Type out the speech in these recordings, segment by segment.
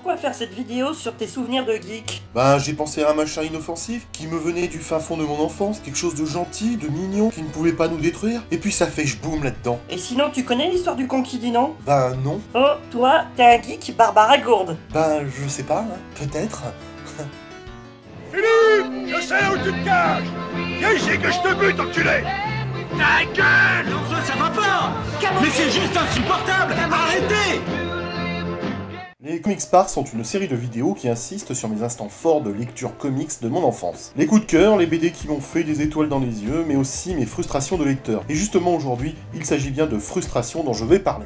pourquoi faire cette vidéo sur tes souvenirs de geek? Ben, j'ai pensé à un machin inoffensif qui me venait du fin fond de mon enfance, quelque chose de gentil, de mignon, qui ne pouvait pas nous détruire, et puis ça fait j'boum là-dedans. Et sinon, tu connais l'histoire du conquidinant? Ben non. Oh, toi, t'es un geek Barbara Gourde. Ben, je sais pas, hein, peut-être. Philippe, je sais là où tu te caches. Viens ici que je te bute, enculé. Ta gueule. Enfin, ça va pas. Mais c'est juste insupportable. Arrêtez. Les Comics Park sont une série de vidéos qui insistent sur mes instants forts de lecture comics de mon enfance. Les coups de cœur, les BD qui m'ont fait des étoiles dans les yeux, mais aussi mes frustrations de lecteur. Et justement aujourd'hui, il s'agit bien de frustration dont je vais parler.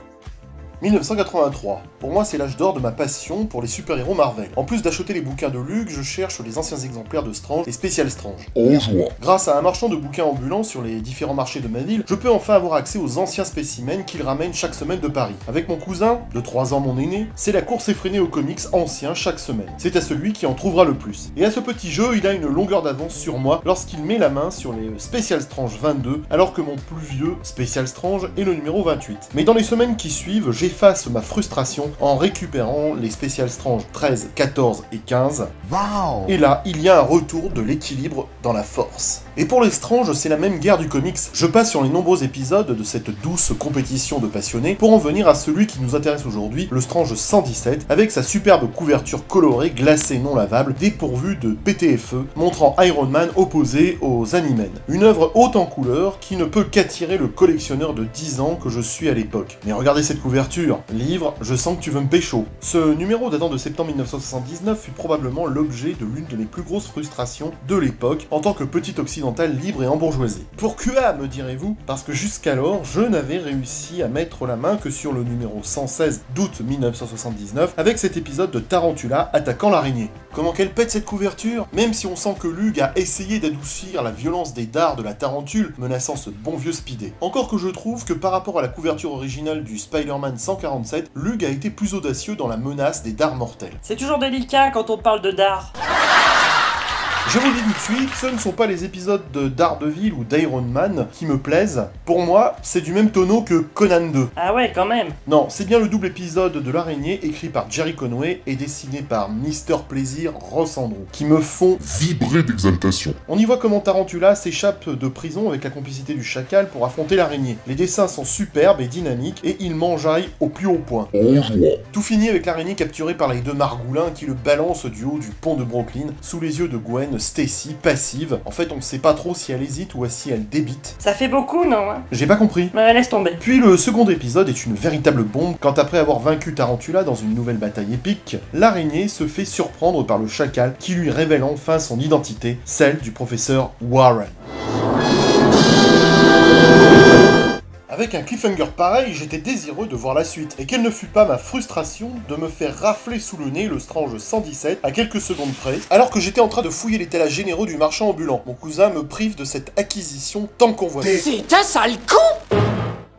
1983. Pour moi, c'est l'âge d'or de ma passion pour les super-héros Marvel. En plus d'acheter les bouquins de Luke, je cherche les anciens exemplaires de Strange et Special Strange. En joie. Grâce à un marchand de bouquins ambulant sur les différents marchés de ma ville, je peux enfin avoir accès aux anciens spécimens qu'il ramène chaque semaine de Paris. Avec mon cousin, de 3 ans mon aîné, c'est la course effrénée aux comics anciens chaque semaine. C'est à celui qui en trouvera le plus. Et à ce petit jeu, il a une longueur d'avance sur moi lorsqu'il met la main sur les Special Strange 22, alors que mon plus vieux Special Strange est le numéro 28. Mais dans les semaines qui suivent, j'efface ma frustration en récupérant les Special Strange 13, 14 et 15. Wow. Et là, il y a un retour de l'équilibre dans la force. Et pour les Strange, c'est la même guerre du comics. Je passe sur les nombreux épisodes de cette douce compétition de passionnés pour en venir à celui qui nous intéresse aujourd'hui, le Strange 117, avec sa superbe couverture colorée, glacée non lavable, dépourvue de PTFE, montrant Iron Man opposé aux Animen. Une œuvre haute en couleurs qui ne peut qu'attirer le collectionneur de 10 ans que je suis à l'époque. Mais regardez cette couverture, livre, je sens que tu veux me pécho. Ce numéro datant de septembre 1979 fut probablement l'objet de l'une de mes plus grosses frustrations de l'époque en tant que petit occidental libre et embourgeoisé. Pourquoi, me direz-vous? Parce que jusqu'alors, je n'avais réussi à mettre la main que sur le numéro 116 d'août 1979 avec cet épisode de Tarantula attaquant l'araignée. Comment qu'elle pète cette couverture? Même si on sent que Lug a essayé d'adoucir la violence des dards de la tarentule menaçant ce bon vieux Speedy. Encore que je trouve que par rapport à la couverture originale du Spider-Man 147, Lug a été plus audacieux dans la menace des dards mortels. C'est toujours délicat quand on parle de dard. Je vous le dis tout de suite, ce ne sont pas les épisodes de Daredevil ou d'Iron Man qui me plaisent. Pour moi, c'est du même tonneau que Conan 2. Ah ouais, quand même. Non, c'est bien le double épisode de l'araignée écrit par Jerry Conway et dessiné par Mister Plaisir Ross Andru, qui me font Vibrer d'exaltation. On y voit comment Tarantula s'échappe de prison avec la complicité du chacal pour affronter l'araignée. Les dessins sont superbes et dynamiques et il m'enjaille au plus haut point. En joie. Tout finit avec l'araignée capturée par les deux margoulins qui le balancent du haut du pont de Brooklyn, sous les yeux de Gwen Stacy, passive. En fait, on sait pas trop si elle hésite ou si elle débite. Ça fait beaucoup, non hein? J'ai pas compris. Laisse tomber. Puis le second épisode est une véritable bombe quand après avoir vaincu Tarantula dans une nouvelle bataille épique, l'araignée se fait surprendre par le chacal qui lui révèle enfin son identité, celle du professeur Warren. Avec un cliffhanger pareil, j'étais désireux de voir la suite, et quelle ne fut pas ma frustration de me faire rafler sous le nez le Strange 117 à quelques secondes près, alors que j'étais en train de fouiller l'étalage généraux du marchand ambulant. Mon cousin me prive de cette acquisition tant convoitée. C'est un sale con.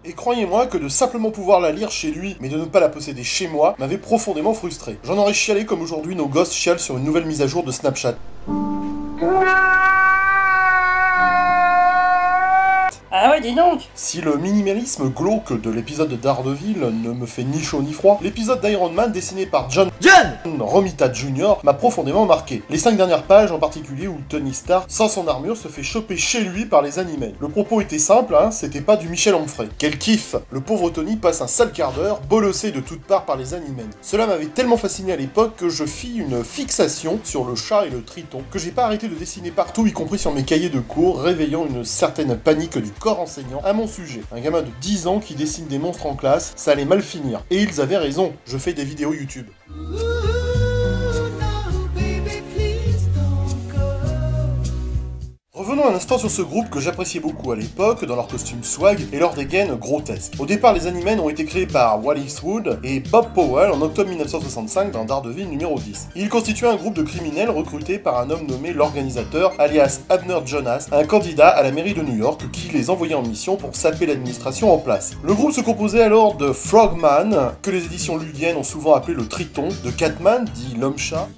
Et croyez-moi que de simplement pouvoir la lire chez lui, mais de ne pas la posséder chez moi, m'avait profondément frustré. J'en aurais chialé comme aujourd'hui nos gosses chialent sur une nouvelle mise à jour de Snapchat. Ah ouais, dis donc. Si le minimalisme glauque de l'épisode de Daredevil ne me fait ni chaud ni froid, l'épisode d'Iron Man dessiné par John Romita Jr. m'a profondément marqué. Les 5 dernières pages en particulier où Tony Stark, sans son armure, se fait choper chez lui par les Animen. Le propos était simple, hein, c'était pas du Michel Onfray. Quel kiff! Le pauvre Tony passe un sale quart d'heure, bolossé de toutes parts par les Animen. Cela m'avait tellement fasciné à l'époque que je fis une fixation sur le chat et le triton, que j'ai pas arrêté de dessiner partout, y compris sur mes cahiers de cours, réveillant une certaine panique du corps enseignant à mon sujet. Un gamin de 10 ans qui dessine des monstres en classe, ça allait mal finir. Et ils avaient raison, je fais des vidéos YouTube. Revenons un instant sur ce groupe que j'appréciais beaucoup à l'époque, dans leur costume swag et leur dégaine grotesque. Au départ, les Animen ont été créés par Wally Eastwood et Bob Powell en octobre 1965 dans Daredevil numéro 10. Ils constituaient un groupe de criminels recrutés par un homme nommé l'Organisateur, alias Abner Jonas, un candidat à la mairie de New York qui les envoyait en mission pour saper l'administration en place. Le groupe se composait alors de Frogman, que les éditions ludiennes ont souvent appelé le Triton, de Catman, dit l'homme-chat,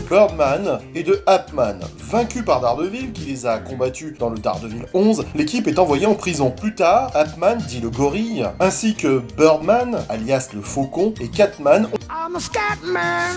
Birdman et de Hapman, Vaincue par Daredevil, qui les a combattus dans le Daredevil 11, l'équipe est envoyée en prison. Plus tard, Ant-Man, dit le gorille, ainsi que Birdman, alias le faucon, et Catman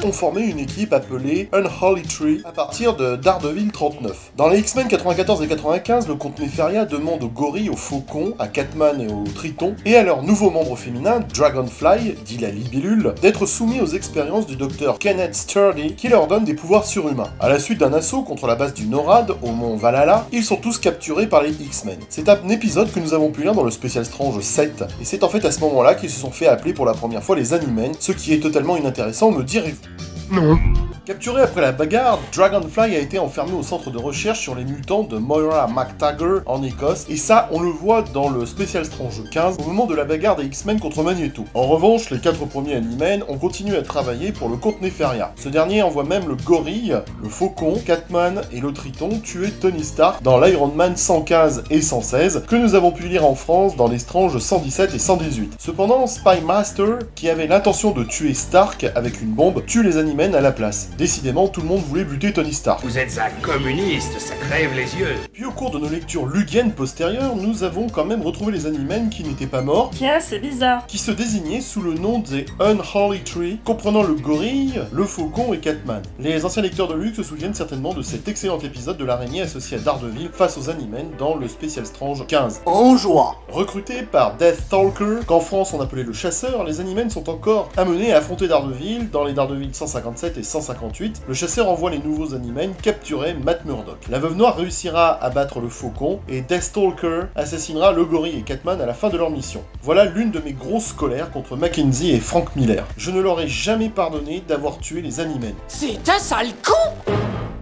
ont formé une équipe appelée Unholy Tree à partir de Daredevil 39. Dans les X-Men 94 et 95, le comte Nefaria demande au gorille, au faucon, à Catman et au Triton, et à leur nouveau membre féminin, Dragonfly, dit la libellule, d'être soumis aux expériences du docteur Kenneth Sturdy, qui leur donne des pouvoirs surhumains. À la suite d'un assaut contre la base du NORAD, au mont Valhalla, ils sont tous capturés par les X-Men. C'est un épisode que nous avons pu lire dans le Special Strange 7, et c'est en fait à ce moment-là qu'ils se sont fait appeler pour la première fois les Animen, ce qui est totalement inintéressant, me direz-vous. Non. Capturé après la bagarre, Dragonfly a été enfermé au centre de recherche sur les mutants de Moira MacTaggert en Écosse, et ça, on le voit dans le Special Strange 15, au moment de la bagarre des X-Men contre Magneto. En revanche, les 4 premiers Animen ont continué à travailler pour le comte Nefaria. Ce dernier envoie même le gorille, le faucon, Catman et le Triton tuer Tony Stark dans l'Iron Man 115 et 116, que nous avons pu lire en France dans les Strange 117 et 118. Cependant, Spy Master, qui avait l'intention de tuer Stark avec une bombe, tue les Animen à la place. Décidément, tout le monde voulait buter Tony Stark. Vous êtes un communiste, ça crève les yeux. Puis au cours de nos lectures lugiennes postérieures, nous avons quand même retrouvé les Animen qui n'étaient pas morts, Tiens, c'est bizarre. qui se désignaient sous le nom des Unholy Tree, comprenant le gorille, le faucon et Catman. Les anciens lecteurs de Luke se souviennent certainement de cet excellent épisode de l'araignée associée à Daredevil face aux Animen dans le Special Strange 15. En joie. Recrutés par Deathstalker, qu'en France on appelait le chasseur, les Animen sont encore amenés à affronter Daredevil dans les Daredevil 157 et 158. Le chasseur envoie les nouveaux Animen capturer Matt Murdock. La Veuve Noire réussira à battre le faucon et Deathstalker assassinera le gorille et Catman à la fin de leur mission. Voilà l'une de mes grosses colères contre Mackenzie et Frank Miller. Je ne leur ai jamais pardonné d'avoir tué les Animen. C'est un sale con.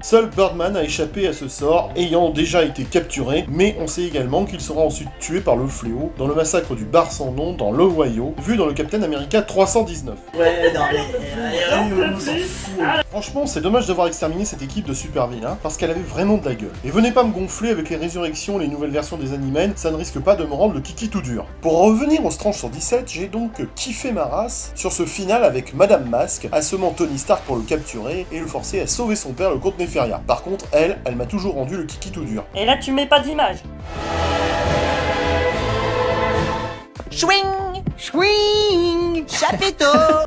Seul Birdman a échappé à ce sort, ayant déjà été capturé, mais on sait également qu'il sera ensuite tué par le fléau dans le massacre du bar sans nom dans l'Ohio, vu dans le Captain America 319. Ouais, non mais... on s'en fout. Franchement, c'est dommage d'avoir exterminé cette équipe de super vilains, parce qu'elle avait vraiment de la gueule. Et venez pas me gonfler avec les résurrections et les nouvelles versions des Animen, ça ne risque pas de me rendre le kiki tout dur. Pour revenir au Strange 117, j'ai donc kiffé ma race sur ce final avec Madame Masque, assommant Tony Stark pour le capturer et le forcer à sauver son père, le comte Nefaria. Par contre, elle m'a toujours rendu le kiki tout dur. Et là, tu mets pas d'image. Swing. Swing. Chapiteau.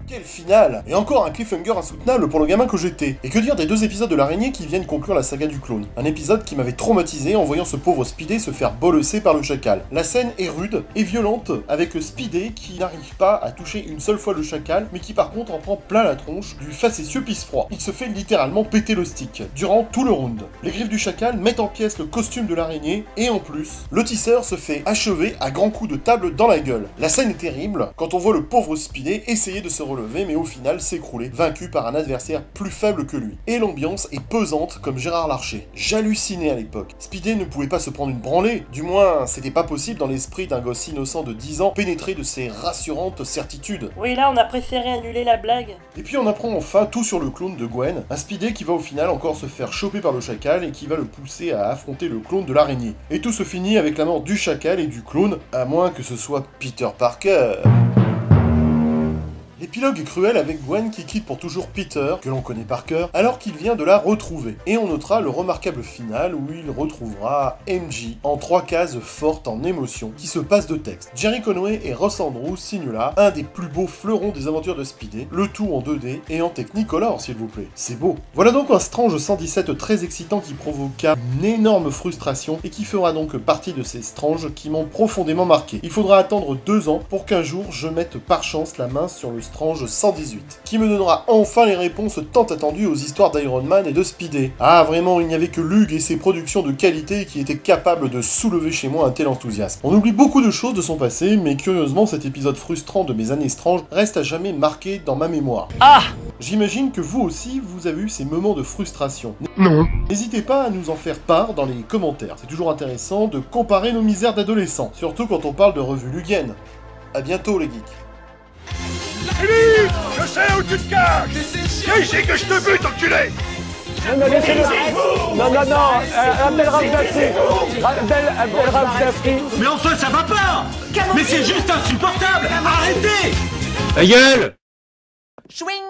Quel final! Et encore un cliffhanger insoutenable pour le gamin que j'étais. Et que dire des 2 épisodes de l'araignée qui viennent conclure la saga du clone? Un épisode qui m'avait traumatisé en voyant ce pauvre Speedy se faire bolosser par le chacal. La scène est rude et violente, avec Speedy qui n'arrive pas à toucher une seule fois le chacal, mais qui par contre en prend plein la tronche du facétieux pisse-froid. Il se fait littéralement péter le stick, durant tout le round. Les griffes du chacal mettent en pièces le costume de l'araignée, et en plus, le tisseur se fait achever à grands coups de table dans la gueule. La scène est terrible, quand on voit le pauvre Speedy essayer de se relever, mais au final s'écrouler, vaincu par un adversaire plus faible que lui. Et l'ambiance est pesante comme Gérard Larcher. J'hallucinais à l'époque. Speedy ne pouvait pas se prendre une branlée, du moins c'était pas possible dans l'esprit d'un gosse innocent de 10 ans pénétré de ces rassurantes certitudes. Oui, là, on a préféré annuler la blague. Et puis on apprend enfin tout sur le clone de Gwen, un Speedy qui va au final encore se faire choper par le chacal et qui va le pousser à affronter le clone de l'araignée. Et tout se finit avec la mort du chacal et du clone, à moins que ce soit Peter Parker. L'épilogue est cruel avec Gwen qui quitte pour toujours Peter, que l'on connaît par cœur, alors qu'il vient de la retrouver. Et on notera le remarquable final où il retrouvera MJ en 3 cases fortes en émotion qui se passent de texte. Jerry Conway et Ross Andrews signent là un des plus beaux fleurons des aventures de Speedy, le tout en 2D et en Technicolor s'il vous plaît. C'est beau. Voilà donc un Strange 117 très excitant qui provoqua une énorme frustration et qui fera donc partie de ces Strange qui m'ont profondément marqué. Il faudra attendre 2 ans pour qu'un jour je mette par chance la main sur le Strange 118, qui me donnera enfin les réponses tant attendues aux histoires d'Iron Man et de Speedy. Ah vraiment, il n'y avait que Lug et ses productions de qualité qui étaient capables de soulever chez moi un tel enthousiasme. On oublie beaucoup de choses de son passé, mais curieusement cet épisode frustrant de mes années Strange reste à jamais marqué dans ma mémoire. Ah! J'imagine que vous aussi, vous avez eu ces moments de frustration. Non. N'hésitez pas à nous en faire part dans les commentaires. C'est toujours intéressant de comparer nos misères d'adolescents, surtout quand on parle de revues lugiennes. A bientôt les geeks. Philippe, je sais où tu te caches. Viens ici que je te bute, enculé. Non, Abdel Rafdafri. Mais enfin, ça va pas. Mais c'est juste insupportable. Arrêtez. Ta gueule. Swing.